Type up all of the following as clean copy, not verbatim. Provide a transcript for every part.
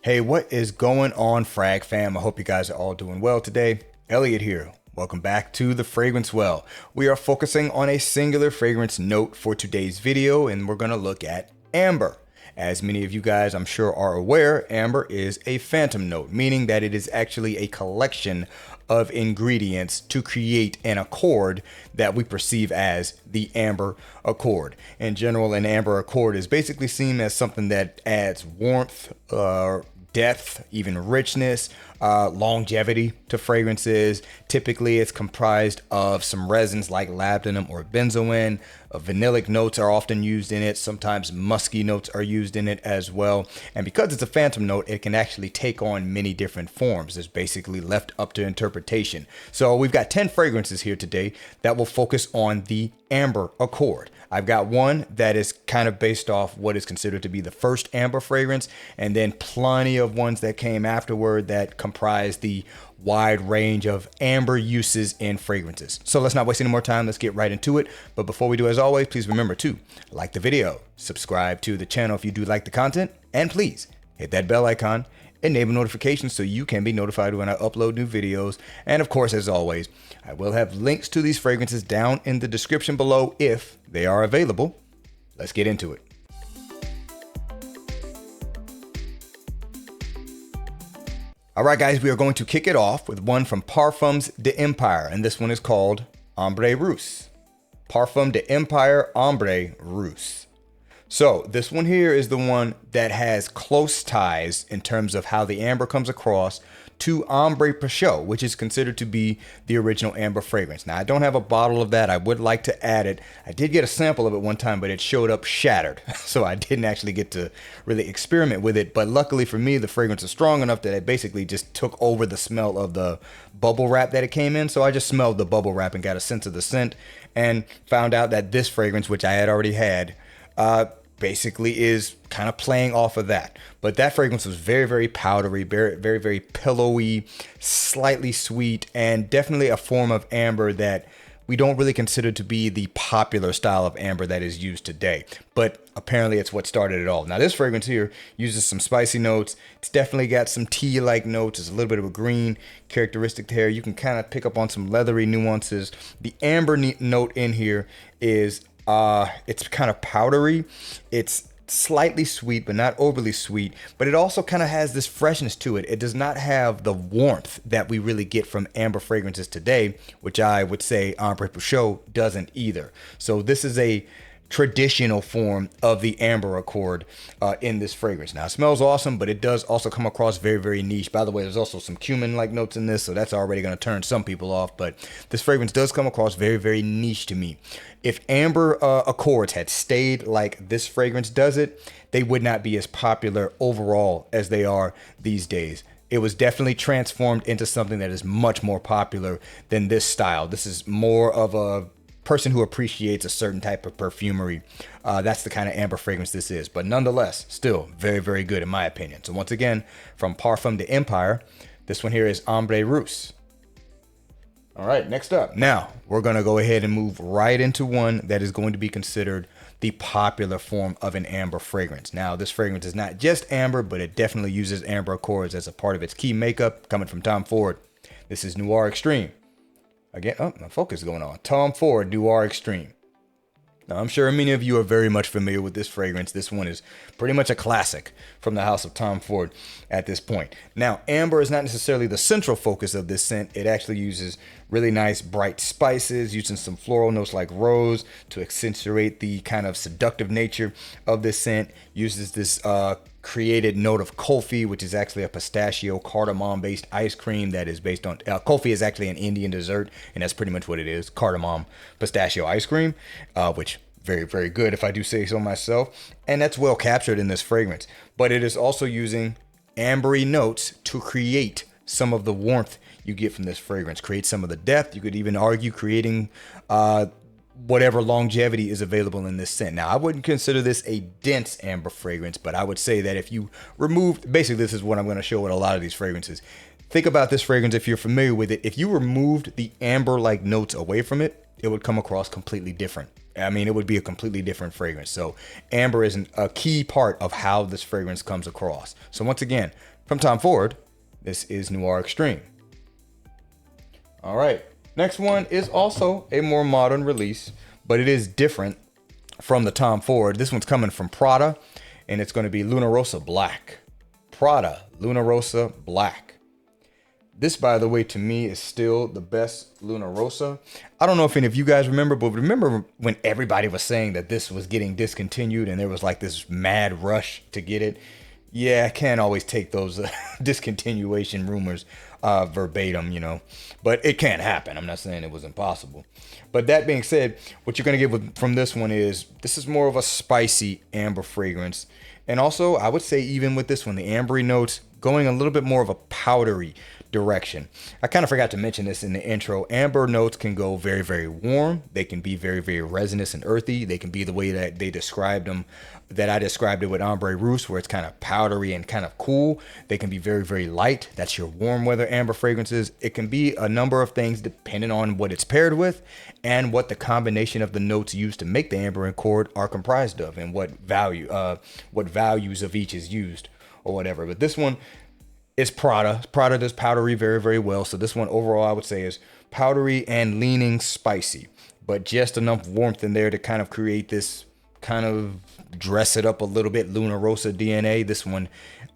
Hey, what is going on, Frag fam? I hope you guys are all doing well today. Elliot here. Welcome back to the Fragrance Well. We are focusing on a singular fragrance note for today's video, and we're going to look at amber. As many of you guys I'm sure are aware, amber is a phantom note, meaning that it is actually a collection of ingredients to create an accord that we perceive as the amber accord. In general, an amber accord is basically seen as something that adds warmth, depth, even richness, longevity to fragrances. Typically, it's comprised of some resins like labdanum or benzoin. Vanillic notes are often used in it. Sometimes musky notes are used in it as well. And because it's a phantom note, it can actually take on many different forms. It's basically left up to interpretation. So we've got 10 fragrances here today that will focus on the amber accord. I've got one that is kind of based off what is considered to be the first amber fragrance, and then plenty of ones that came afterward that comprise the wide range of amber uses in fragrances. So let's not waste any more time. Let's get right into it. But before we do, as always, please remember to like the video, subscribe to the channel if you do like the content, and please hit that bell icon, enable notifications so you can be notified when I upload new videos. And of course, as always, I will have links to these fragrances down in the description below if they are available. Let's get into it. All right, guys, we are going to kick it off with one from Parfums d'Empire, and this one is called Ambre Russe. Parfum d'Empire Ambre Russe. So this one here is the one that has close ties in terms of how the amber comes across to Ambre Peugeot, which is considered to be the original amber fragrance. Now, I don't have a bottle of that. I would like to add it. I did get a sample of it one time, but it showed up shattered. So I didn't actually get to really experiment with it. But luckily for me, the fragrance is strong enough that it basically just took over the smell of the bubble wrap that it came in. So I just smelled the bubble wrap and got a sense of the scent and found out that this fragrance, which I had already had, basically is kind of playing off of that. But that fragrance was very, very powdery, very pillowy, slightly sweet, and definitely a form of amber that we don't really consider to be the popular style of amber that is used today. But apparently it's what started it all. Now this fragrance here uses some spicy notes. It's definitely got some tea-like notes. There's a little bit of a green characteristic there. You can kind of pick up on some leathery nuances. The amber note in here is it's kind of powdery. It's slightly sweet, but not overly sweet. But it also kind of has this freshness to it. It does not have the warmth that we really get from amber fragrances today, which I would say Ambre Peugeot doesn't either. So this is a traditional form of the amber accord in this fragrance. Now it smells awesome, but it does also come across very, very niche. By the way, there's also some cumin like notes in this, so that's already going to turn some people off, but this fragrance does come across very, very niche to me. If amber accords had stayed like this fragrance does it, they would not be as popular overall as they are these days. It was definitely transformed into something that is much more popular than this style. This is more of a person who appreciates a certain type of perfumery. That's the kind of amber fragrance this is, but nonetheless, still very, very good in my opinion. So once again, from Parfum d'Empire, this one here is Ambre Russe. All right, next up. Now, we're going to go ahead and move right into one that is going to be considered the popular form of an amber fragrance. Now, this fragrance is not just amber, but it definitely uses amber accords as a part of its key makeup, coming from Tom Ford. This is Noir Extreme. Again, oh, my focus is going on. Tom Ford Noir Extreme. Now, I'm sure many of you are very much familiar with this fragrance. This one is pretty much a classic from the house of Tom Ford at this point. Now, amber is not necessarily the central focus of this scent. It actually uses really nice bright spices, using some floral notes like rose to accentuate the kind of seductive nature of this scent. Uses this created note of kulfi, which is actually a pistachio cardamom based ice cream that is based on kulfi is actually an Indian dessert, and that's pretty much what it is, cardamom pistachio ice cream, which very, very good if I do say so myself, and that's well captured in this fragrance. But it is also using ambery notes to create some of the warmth you get from this fragrance, create some of the depth. You could even argue creating whatever longevity is available in this scent. Now, I wouldn't consider this a dense amber fragrance, but I would say that if you removed, basically this is what I'm going to show with a lot of these fragrances. Think about this fragrance if you're familiar with it. If you removed the amber-like notes away from it, it would come across completely different. I mean, it would be a completely different fragrance. So amber is a key part of how this fragrance comes across. So once again, from Tom Ford, this is Noir Extreme. All right, next one is also a more modern release, but it is different from the Tom Ford. This one's coming from Prada, and it's going to be Luna Rossa Black. Prada Luna Rossa Black. This, by the way, to me is still the best Luna Rossa. I don't know if any of you guys remember, but remember when everybody was saying that this was getting discontinued and there was like this mad rush to get it? Yeah, I can't always take those discontinuation rumors verbatim, you know, but it can happen. I'm not saying it was impossible. But that being said, what you're going to get from this one is, this is more of a spicy amber fragrance. And also, I would say even with this one, the ambery notes going a little bit more of a powdery direction. I kind of forgot to mention this in the intro. Amber notes can go very, very warm. They can be very, very resinous and earthy. They can be the way that they described them, that I described it with Ambre Russe, where it's kind of powdery and kind of cool. They can be very, very light. That's your warm weather amber fragrances. It can be a number of things depending on what it's paired with and what the combination of the notes used to make the amber accord are comprised of, and what values of each is used or whatever. But this one is Prada. Prada does powdery very, very well. So this one overall, I would say, is powdery and leaning spicy, but just enough warmth in there to kind of create this kind of dress it up a little bit Luna Rossa DNA. This one,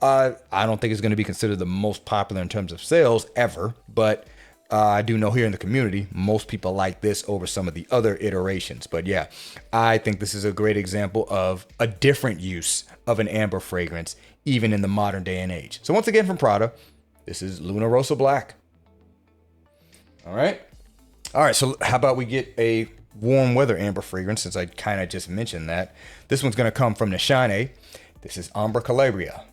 I don't think it's going to be considered the most popular in terms of sales ever, but I do know here in the community, most people like this over some of the other iterations. But yeah, I think this is a great example of a different use of an amber fragrance, even in the modern day and age. So once again, from Prada, this is Luna Rossa Black. All right. So how about we get a warm weather amber fragrance, since I kind of just mentioned that. This one's going to come from Nishane. This is Ambra Calabria.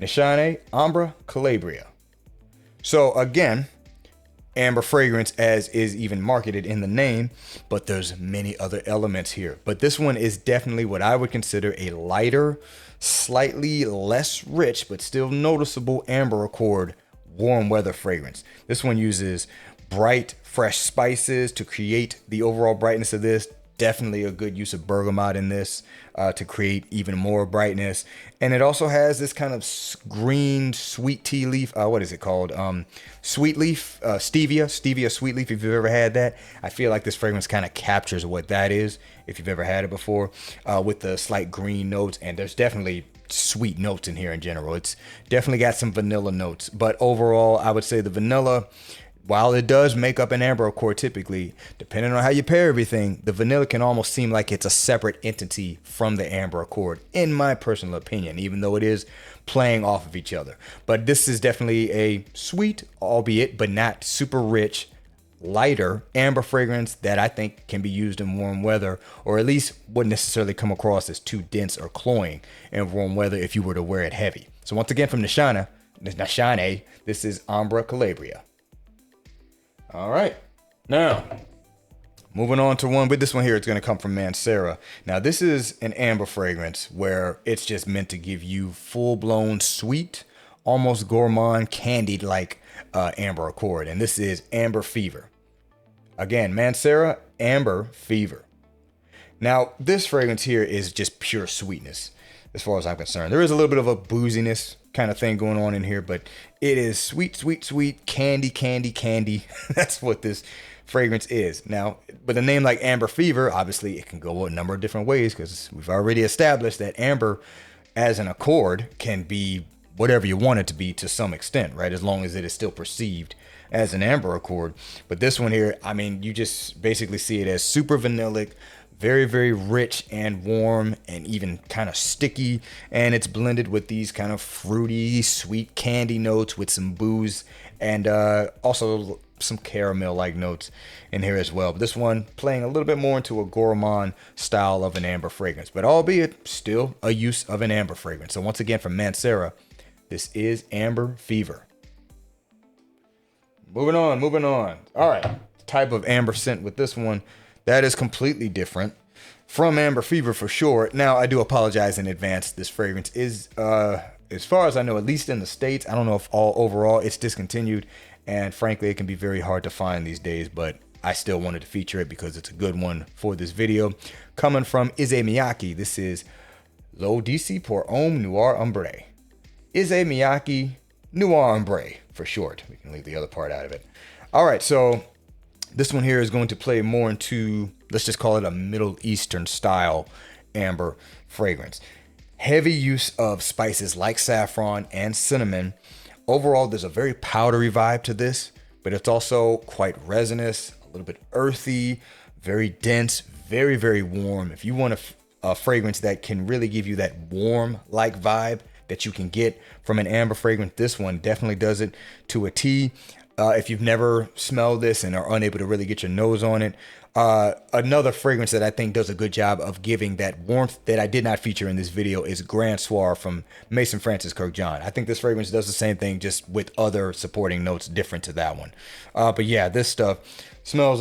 Nishane Ambra Calabria. So again, amber fragrance as is even marketed in the name, but there's many other elements here. But this one is definitely what I would consider a lighter, slightly less rich, but still noticeable amber accord warm weather fragrance. This one uses bright, fresh spices to create the overall brightness of this. Definitely a good use of bergamot in this to create even more brightness. And it also has this kind of green sweet tea leaf. What is it called? Sweet leaf, stevia sweet leaf. If you've ever had that, I feel like this fragrance kind of captures what that is, if you've ever had it before, with the slight green notes. And there's definitely sweet notes in here in general. It's definitely got some vanilla notes, but overall, I would say the vanilla, while it does make up an amber accord typically, depending on how you pair everything, the vanilla can almost seem like it's a separate entity from the amber accord, in my personal opinion, even though it is playing off of each other. But this is definitely a sweet, albeit but not super rich, lighter amber fragrance that I think can be used in warm weather, or at least wouldn't necessarily come across as too dense or cloying in warm weather if you were to wear it heavy. So once again, from Nishane, this is Ambra Calabria. All right, now moving on to one, but this one here is going to come from Mancera. Now this is an amber fragrance where it's just meant to give you full-blown sweet, almost gourmand, candied-like amber accord, and this is Amber Fever. Again, Mancera Amber Fever. Now this fragrance here is just pure sweetness, as far as I'm concerned. There is a little bit of a booziness kind of thing going on in here, but it is sweet, sweet, sweet, candy. That's what this fragrance is. Now, with a name like Amber Fever, obviously it can go a number of different ways, because we've already established that amber as an accord can be whatever you want it to be to some extent, right? As long as it is still perceived as an amber accord. But this one here, I mean, you just basically see it as super vanillic, very, very rich and warm, and even kind of sticky. And it's blended with these kind of fruity, sweet candy notes with some booze, and also some caramel-like notes in here as well. But this one playing a little bit more into a gourmand style of an amber fragrance, but albeit still a use of an amber fragrance. So once again, from Mancera, this is Amber Fever. Moving on. All right, type of amber scent with this one, that is completely different from Amber Fever for sure. Now, I do apologize in advance. This fragrance is, as far as I know, at least in the States, I don't know if overall it's discontinued. And frankly, it can be very hard to find these days. But I still wanted to feature it because it's a good one for this video. Coming from Ise Miyake, this is L'Odyssée pour Homme Noir Ambre. Ise Miyake Noir Ambre for short. We can leave the other part out of it. All right, so this one here is going to play more into, let's just call it a Middle Eastern style amber fragrance. Heavy use of spices like saffron and cinnamon. Overall, there's a very powdery vibe to this, but it's also quite resinous, a little bit earthy, very dense, very, very warm. If you want a fragrance that can really give you that warm-like vibe that you can get from an amber fragrance, this one definitely does it to a T. If you've never smelled this and are unable to really get your nose on it, another fragrance that I think does a good job of giving that warmth that I did not feature in this video is Grand Soir from Mason Francis Kirkjohn. I think this fragrance does the same thing, just with other supporting notes different to that one. But yeah, this stuff smells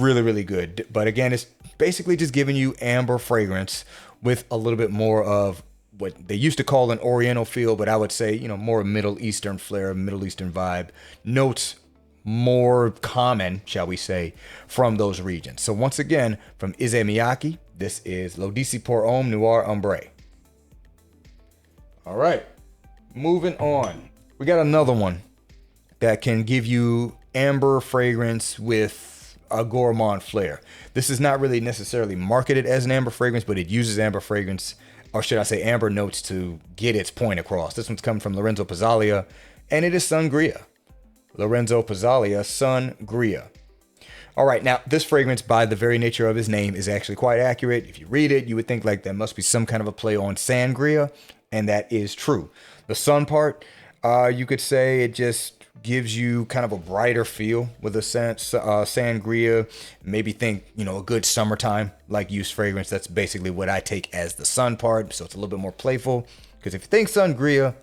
really, really good. But again, it's basically just giving you amber fragrance with a little bit more of what they used to call an Oriental feel, but I would say, you know, more Middle Eastern flair, Middle Eastern vibe. Notes more common, shall we say, from those regions. So once again, from Ise Miyake, this is L'Odyssée pour Homme Noir Ambre. All right, moving on. We got another one that can give you amber fragrance with a gourmand flair. This is not really necessarily marketed as an amber fragrance, but it uses amber fragrance, or should I say amber notes, to get its point across. This one's coming from Lorenzo Pizzalia, and it is Sun-gria. Lorenzo Pizzalia, Sun-gria. All right, now this fragrance, by the very nature of his name, is actually quite accurate. If you read it, you would think like that must be some kind of a play on sangria, and that is true. The sun part, you could say it just gives you kind of a brighter feel with a sangria. Maybe think, you know, a good summertime like use fragrance. That's basically what I take as the sun part, so it's a little bit more playful. Because if you think sangria,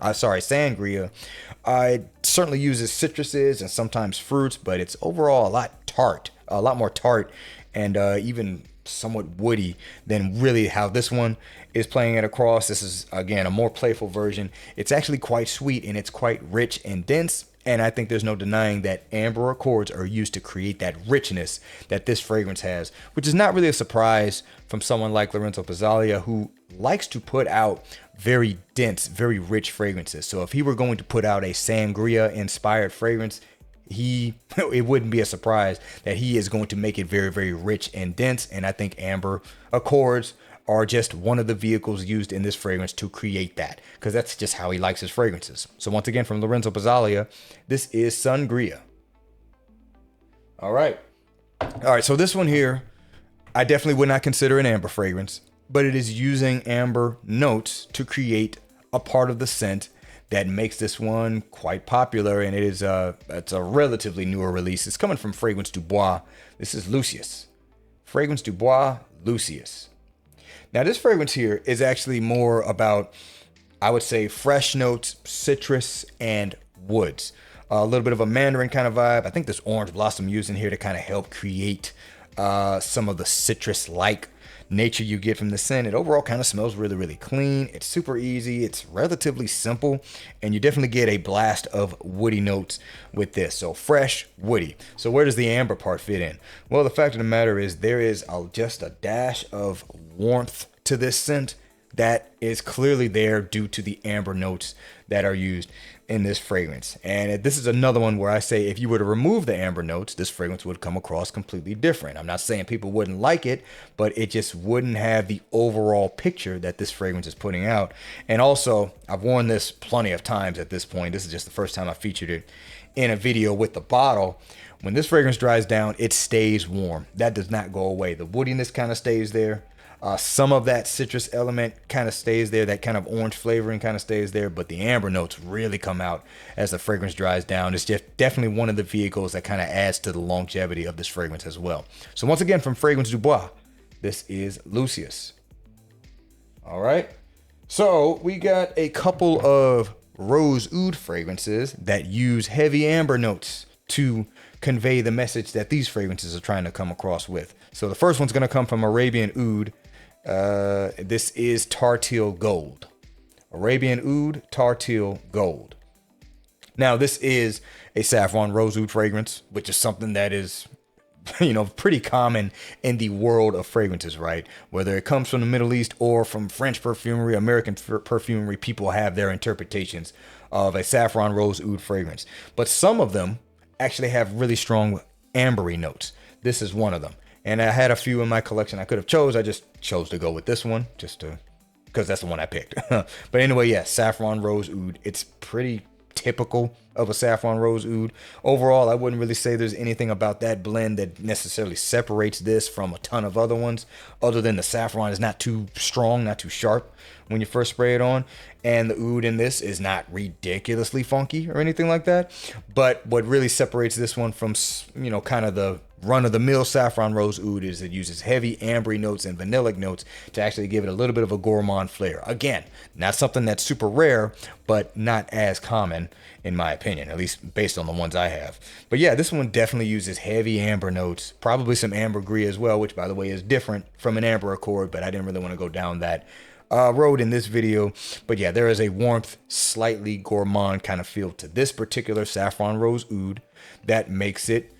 it certainly uses citruses and sometimes fruits, but it's overall a lot more tart, and even somewhat woody than really how this one is playing it across. This is, again, a more playful version. It's actually quite sweet, and it's quite rich and dense. And I think there's no denying that amber accords are used to create that richness that this fragrance has, which is not really a surprise from someone like Lorenzo Pizzalia, who likes to put out very dense, very rich fragrances. So if he were going to put out a sangria inspired fragrance, it wouldn't be a surprise that he is going to make it very, very rich and dense. And I think amber accords are just one of the vehicles used in this fragrance to create that, because that's just how he likes his fragrances. So once again, from Lorenzo Pizzalia, this is Sun-gria. All right, so this one here, I definitely would not consider an amber fragrance, but it is using amber notes to create a part of the scent that makes this one quite popular, and it's a relatively newer release. It's coming from Fragrance du Bois. This is Lucius. Fragrance du Bois, Lucius. Now, this fragrance here is actually more about, I would say, fresh notes, citrus, and woods. A little bit of a mandarin kind of vibe. I think there's orange blossom used in here to kind of help create some of the citrus-like nature you get from the scent. It overall kind of smells really, really clean. It's super easy. It's relatively simple, and you definitely get a blast of woody notes with this. So fresh, woody. So where does the amber part fit in? Well, the fact of the matter is there is just a dash of warmth to this scent that is clearly there due to the amber notes that are used in this fragrance. And this is another one where I say if you were to remove the amber notes, this fragrance would come across completely different. I'm not saying people wouldn't like it, but it just wouldn't have the overall picture that this fragrance is putting out. And also, I've worn this plenty of times at this point. This is just the first time I featured it in a video with the bottle. When this fragrance dries down, it stays warm. That does not go away. The woodiness kind of stays there. Some of that citrus element kind of stays there. That kind of orange flavoring kind of stays there. But the amber notes really come out as the fragrance dries down. It's just definitely one of the vehicles that kind of adds to the longevity of this fragrance as well. So once again, from Fragrance du Bois, this is Lucius. All right. So we got a couple of rose oud fragrances that use heavy amber notes to convey the message that these fragrances are trying to come across with. So the first one's going to come from Arabian Oud. This is Tarteel Gold. Arabian Oud, Tarteel Gold. Now, this is a saffron rose oud fragrance, which is something that is pretty common in the world of fragrances, right? Whether it comes from the Middle East or from French perfumery, American perfumery, people have their interpretations of a saffron rose oud fragrance. But some of them actually have really strong ambery notes. This is one of them. And I had a few in my collection I could have chose. I just chose to go with this one because that's the one I picked. But anyway, yeah, saffron rose oud. It's pretty typical of a saffron rose oud. Overall, I wouldn't really say there's anything about that blend that necessarily separates this from a ton of other ones, other than the saffron is not too strong, not too sharp when you first spray it on, and the oud in this is not ridiculously funky or anything like that. But what really separates this one from, kind of the run-of-the-mill saffron rose oud is it uses heavy ambery notes and vanillic notes to actually give it a little bit of a gourmand flair. Again, not something that's super rare, but not as common in my opinion, at least based on the ones I have. But yeah, this one definitely uses heavy amber notes, probably some ambergris as well, which by the way is different from an amber accord, but I didn't really want to go down that road in this video. But yeah, there is a warmth, slightly gourmand kind of feel to this particular saffron rose oud that makes it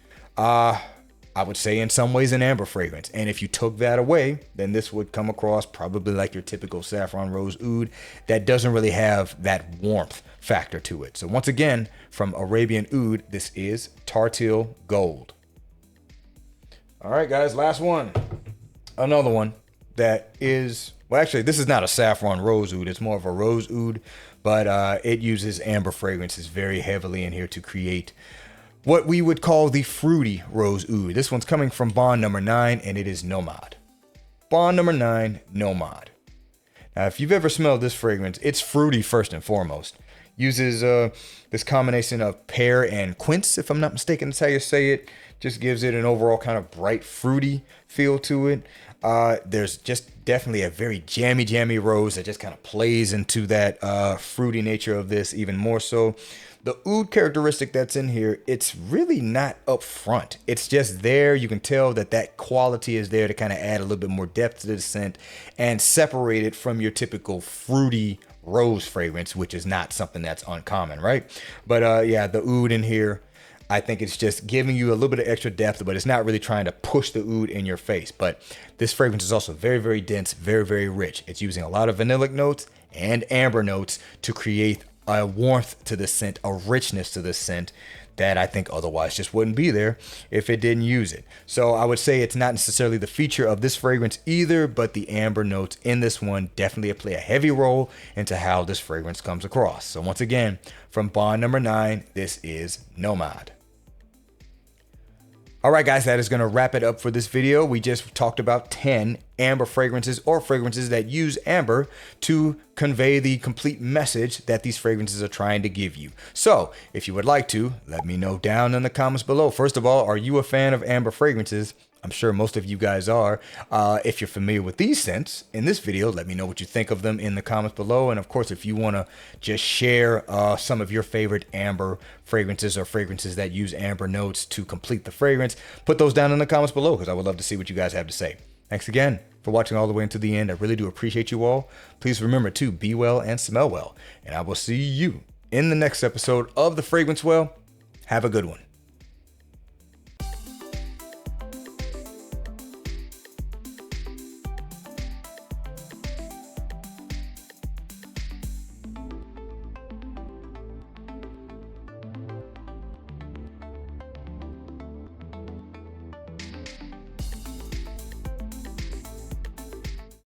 I would say in some ways an amber fragrance. And if you took that away, then this would come across probably like your typical saffron rose oud that doesn't really have that warmth factor to it. So once again, from Arabian Oud, this is Tarteel Gold. All right, guys, last one. Another one that is, well, actually, this is not a saffron rose oud. It's more of a rose oud, but it uses amber fragrances very heavily in here to create what we would call the fruity rose oud. This one's coming from bond number 9, and it is NoMad. Bond number 9, NoMad. Now, if you've ever smelled this fragrance, it's fruity first and foremost. Uses this combination of pear and quince, if I'm not mistaken, that's how you say it. Just gives it an overall kind of bright, fruity feel to it. There's just definitely a very jammy rose that just kind of plays into that fruity nature of this even more so. The oud characteristic that's in here, it's really not up front. It's just there. You can tell that quality is there to kind of add a little bit more depth to the scent and separate it from your typical fruity rose fragrance, which is not something that's uncommon, right? But yeah, the oud in here, I think it's just giving you a little bit of extra depth, but it's not really trying to push the oud in your face. But this fragrance is also very dense, very rich. It's using a lot of vanillic notes and amber notes to create a warmth to the scent, a richness to the scent that I think otherwise just wouldn't be there if it didn't use it. So I would say it's not necessarily the feature of this fragrance either, but the amber notes in this one definitely play a heavy role into how this fragrance comes across. So once again, from bond number 9, this is NoMad. All right, guys, that is going to wrap it up for this video. We just talked about 10 amber fragrances or fragrances that use amber to convey the complete message that these fragrances are trying to give you. So if you would like to, let me know down in the comments below. First of all, are you a fan of amber fragrances? I'm sure most of you guys are. If you're familiar with these scents in this video, let me know what you think of them in the comments below. And of course, if you want to just share some of your favorite amber fragrances or fragrances that use amber notes to complete the fragrance, put those down in the comments below because I would love to see what you guys have to say. Thanks again for watching all the way until the end. I really do appreciate you all. Please remember to be well and smell well. And I will see you in the next episode of The Fragrance Well. Have a good one.